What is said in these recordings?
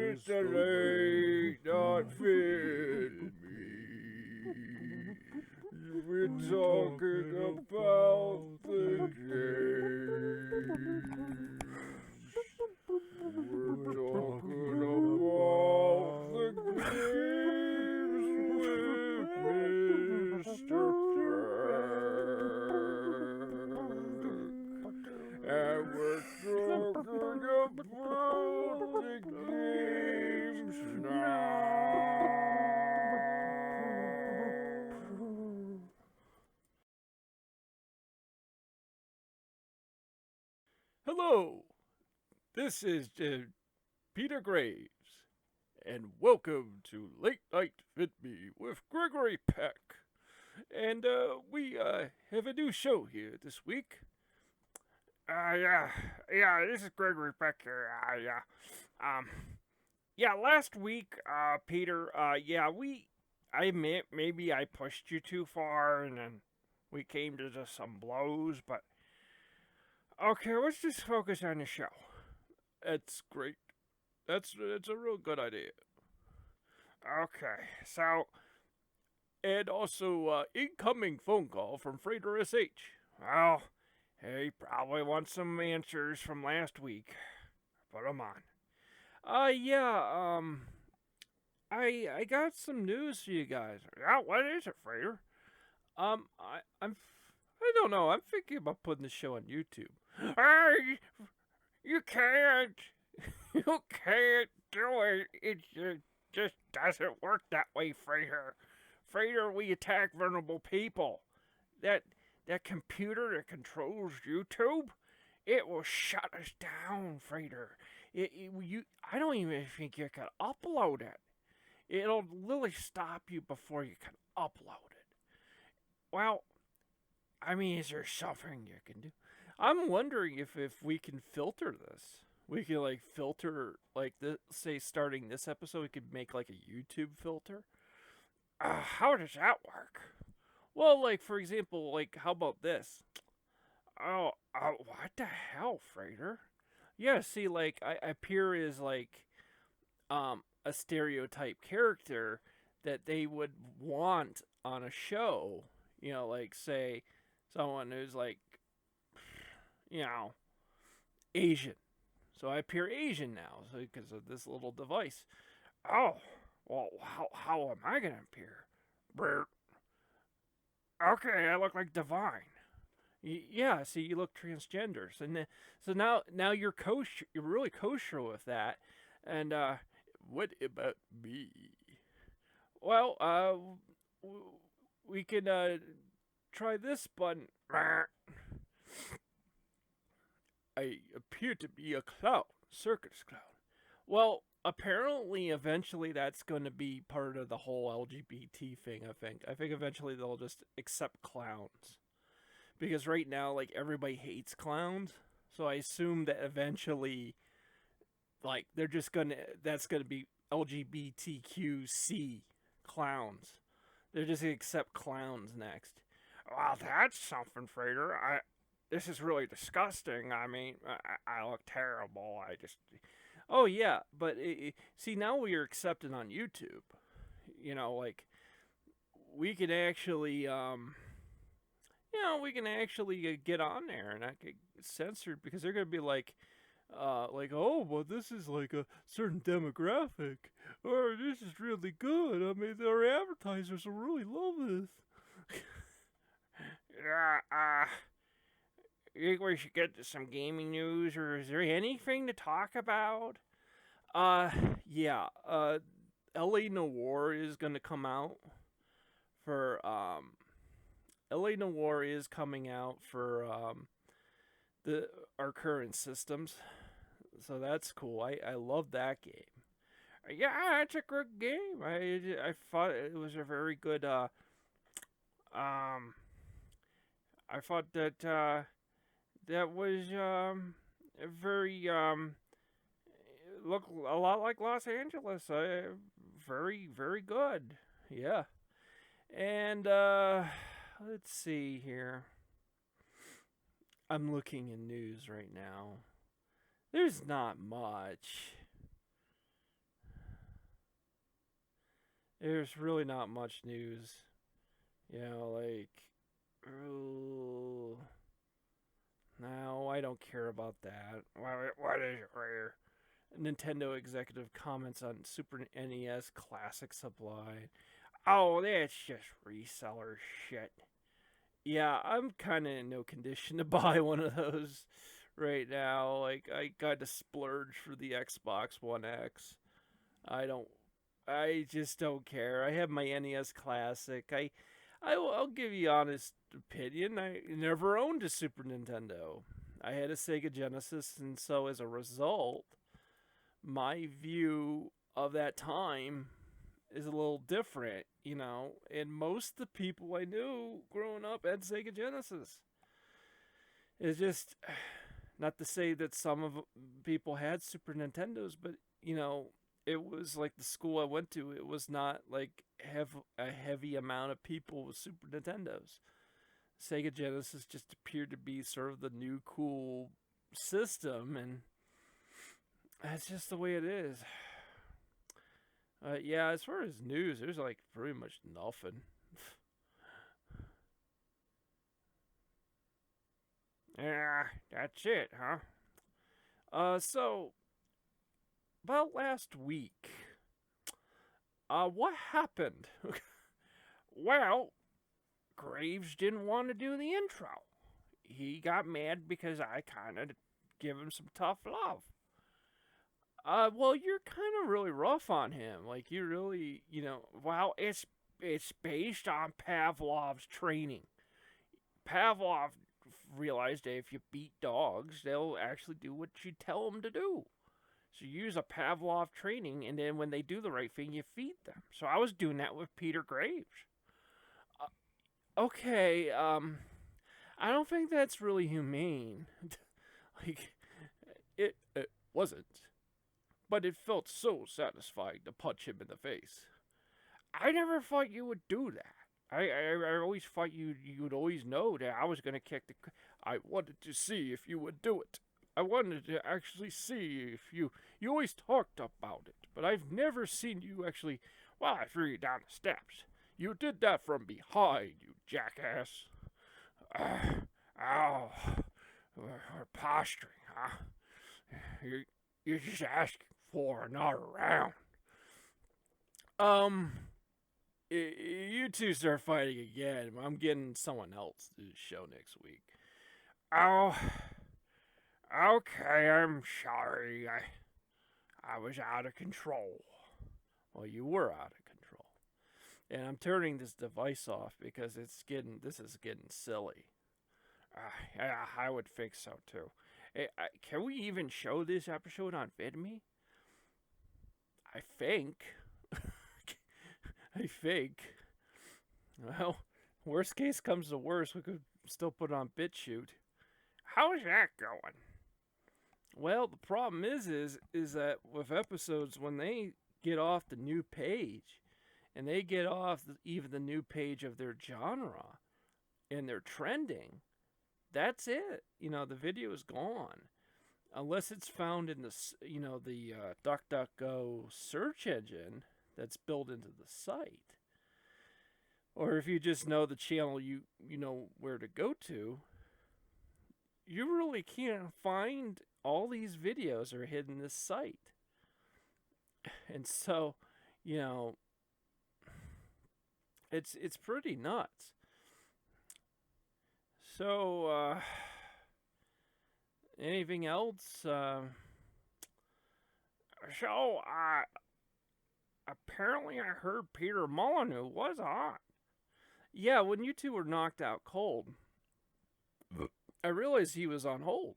It's the late night Vidme. We're talking about the games. We're talking about the games with Mr. And we're talking about the games now. Hello, this is Peter Graves, and welcome to Late Night Vidme with Gregory Peck. And we have a new show here this week. This is Gregory Peck here. Last week, Peter, I admit maybe I pushed you too far, and then we came to just some blows, but okay, let's just focus on the show. That's great. It's a real good idea. Okay, so, and also, incoming phone call from Freighter SH. Well, he probably wants some answers from last week. Put 'em on. I got some news for you guys. Yeah, what is it, Freighter? I don't know. I'm thinking about putting the show on YouTube. You can't. You can't do it. It just doesn't work that way, Freighter. Freighter, we attack vulnerable people. That computer that controls YouTube, it will shut us down, Freighter. I don't even think you can upload it. It'll literally stop you before you can upload it. Well, I mean, is there something you can do? I'm wondering if we can filter this. We can filter say starting this episode, we could make a YouTube filter. How does that work? Well, for example, how about this? What the hell, Freighter? Yeah, see, I appear as a stereotype character that they would want on a show. Say someone who's Asian. So I appear Asian now because of this little device. Oh, well, how am I gonna appear? Brr. Okay, I look like Divine. Yeah, see, you look transgender. So now you're kosher. You're really kosher with that. And what about me? Well, we can try this button. I appear to be a clown, circus clown. Well, apparently, eventually, that's going to be part of the whole LGBT thing. I think eventually they'll just accept clowns, because right now, everybody hates clowns. So I assume that eventually, they're just that's gonna be LGBTQC clowns. They're just gonna accept clowns next. Well, that's something, Freighter. This is really disgusting. I mean, I look terrible. Oh yeah, but see, now we are accepted on YouTube. We can actually, we can actually get on there and not get censored, because they're gonna be oh, well, this is a certain demographic, or this is really good. I mean, our advertisers will really love this. Yeah, you think we should get to some gaming news, or is there anything to talk about? LA Noir is gonna come out for, LA Noir is coming out for, our current systems. So that's cool. I love that game. Yeah, it's a good game. I thought it was a very good, I thought that, that was very look a lot like Los Angeles. Very, very good. Yeah. And let's see here. I'm looking in news right now. There's not much. There's really not much news. You know, like, oh, no, I don't care about that. What is it, Rare? Nintendo executive comments on Super NES Classic Supply. Oh, that's just reseller shit. Yeah, I'm kind of in no condition to buy one of those right now. Like, I got to splurge for the Xbox One X. I don't. I just don't care. I have my NES Classic. I'll give you honest opinion. I never owned a Super Nintendo. I had a Sega Genesis, and so as a result, my view of that time is a little different, you know. And most of the people I knew growing up had Sega Genesis. It's just not to say that some of people had Super Nintendos, but you know, it was like the school I went to. It was not like have a heavy amount of people with Super Nintendos. Sega Genesis just appeared to be sort of the new cool system, and that's just the way it is. Yeah, as far as news, there's like pretty much nothing. Yeah, that's it, huh? So about last week, what happened? Well, Graves didn't want to do the intro. He got mad because I kind of give him some tough love. Well, you're kind of really rough on him. Like you really, you know, well, it's based on Pavlov's training. Pavlov realized that if you beat dogs, they'll actually do what you tell them to do. So you use a Pavlov training, and then when they do the right thing, you feed them. So I was doing that with Peter Graves. Okay, I don't think that's really humane. Like, it wasn't. But it felt so satisfying to punch him in the face. I never thought you would do that. I always thought you would always know that I was gonna kick the. I wanted to see if you would do it. I wanted to actually see if you. You always talked about it, but I've never seen you actually. Well, I threw you down the steps. You did that from behind, you jackass. Ow. We're posturing, huh? You're just asking for another round. You two start fighting again. I'm getting someone else to the show next week. Oh, okay. I'm sorry. I was out of control. Well, you were out of control, and I'm turning this device off because this is getting silly. Yeah, I would think so too. Hey, can we even show this episode on Vidme? I think. I think. Well, worst case comes to worst, we could still put it on BitChute. How's that going? Well, the problem is that with episodes, when they get off the new page, and they get off even the new page of their genre, and they're trending, that's it. You know, the video is gone. Unless it's found in the DuckDuckGo search engine that's built into the site. Or if you just know the channel you know where to go to, you really can't find all these videos are hidden in this site. And so, you know, it's pretty nuts. So, anything else? So, apparently I heard Peter Molyneux was on. Yeah, when you two were knocked out cold, I realized he was on hold.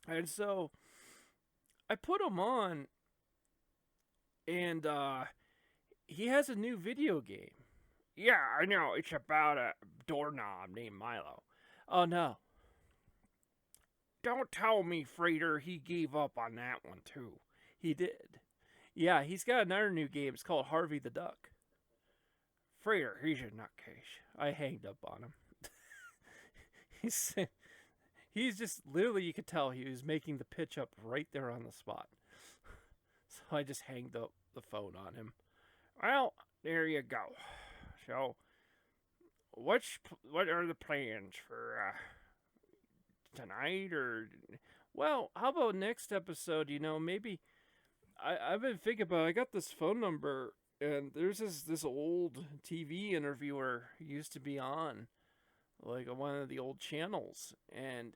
And so, I put him on, and he has a new video game. Yeah, I know. It's about a doorknob named Milo. Oh, no. Don't tell me, Frater, he gave up on that one, too. He did. Yeah, he's got another new game. It's called Harvey the Duck. Frater, he's a nutcase. I hanged up on him. He's just, literally, you could tell he was making the pitch up right there on the spot. So I just hanged up the phone on him. Well, there you go. So, what are the plans for tonight or? Well, how about next episode? Maybe I've been thinking about. I got this phone number, and there's this old TV interviewer who used to be on like one of the old channels, and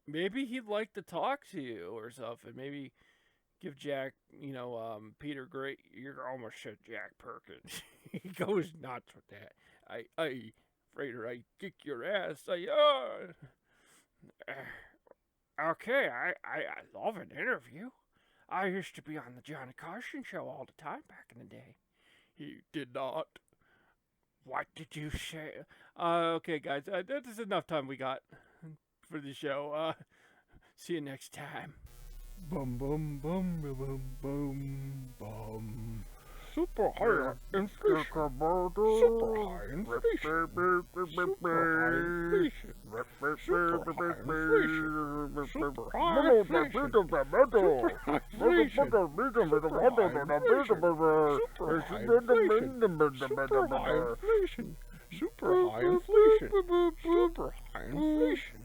maybe he'd like to talk to you or something. Maybe give Jack, Peter Gray. You're almost said Jack Perkins. He goes nuts with that. Frater, I kick your ass. Okay, I love an interview. I used to be on the Johnny Carson show all the time back in the day. He did not. What did you say? Okay, guys, that is enough time we got for the show. See you next time. Bum bum bum bum bum bum. Super high inflation. Super high inflation. Super high inflation. Super high inflation. Super high inflation. Super high inflation. Super high inflation. Super high inflation. Super high inflation.